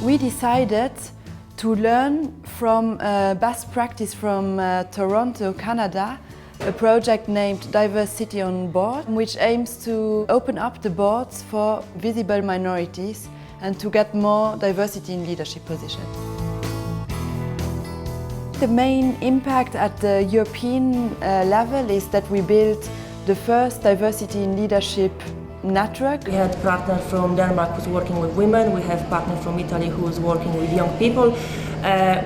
we decided to learn from best practice from Toronto, Canada, a project named DiverseCity on Board, which aims to open up the boards for visible minorities and to get more diversity in leadership positions. The main impact at the European level is that we built the first diversity in leadership network. We had a partner from Denmark who's working with women, we have a partner from Italy who's working with young people.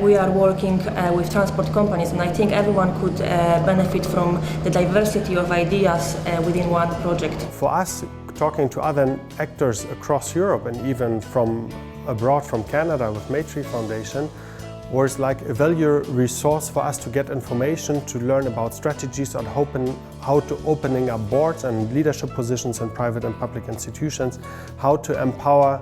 We are working with transport companies, and I think everyone could benefit from the diversity of ideas within one project. For us, talking to other actors across Europe and even from abroad, from Canada with Maitri Foundation, was like a valuable resource for us to get information, to learn about strategies on how to opening up boards and leadership positions in private and public institutions, how to empower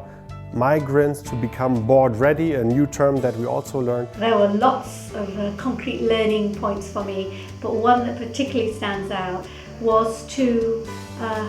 migrants to become board ready, a new term that we also learned. There were lots of concrete learning points for me, but one that particularly stands out was to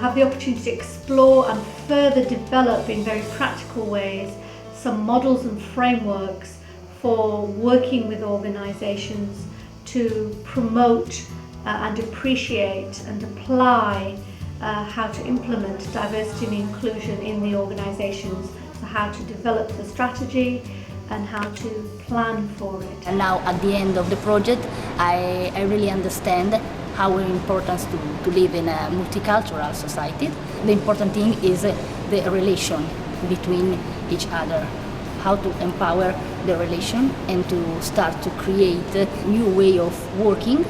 have the opportunity to explore and further develop in very practical ways some models and frameworks for working with organisations to promote and appreciate and apply how to implement diversity and inclusion in the organisations, so how to develop the strategy and how to plan for it. And now at the end of the project, I really understand how important to live in a multicultural society. The important thing is the relation between each other, how to empower the relation and to start to create a new way of working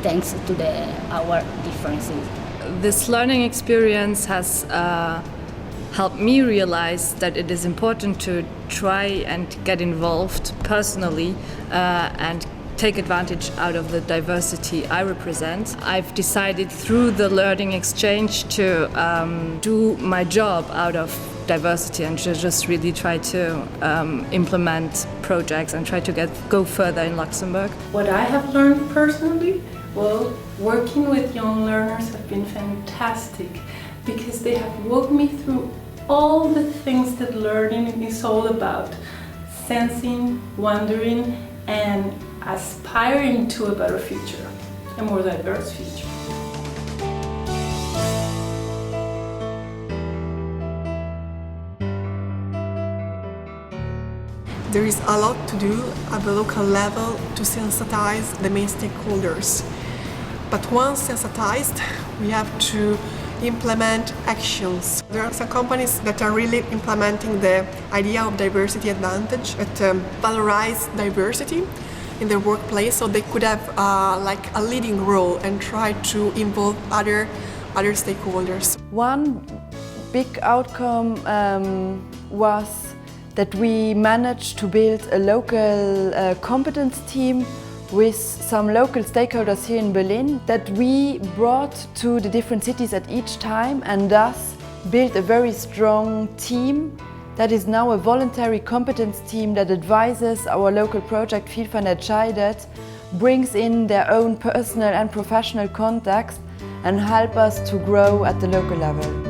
thanks to our differences. This learning experience has helped me realize that it is important to try and get involved personally and take advantage out of the diversity I represent. I've decided through the learning exchange to do my job out of diversity and to just really try to implement projects and try to go further in Luxembourg. What I have learned personally, well, working with young learners have been fantastic because they have walked me through all the things that learning is all about. Sensing, wondering, and aspiring to a better future, a more diverse future. There is a lot to do at the local level to sensitize the main stakeholders. But once sensitized, we have to implement actions. There are some companies that are really implementing the idea of diversity advantage, that valorize diversity in their workplace, so they could have like a leading role and try to involve other stakeholders. One big outcome was that we managed to build a local competence team with some local stakeholders here in Berlin that we brought to the different cities at each time, and thus built a very strong team that is now a voluntary competence team that advises our local project Vielfalt entscheidet, brings in their own personal and professional contacts and help us to grow at the local level.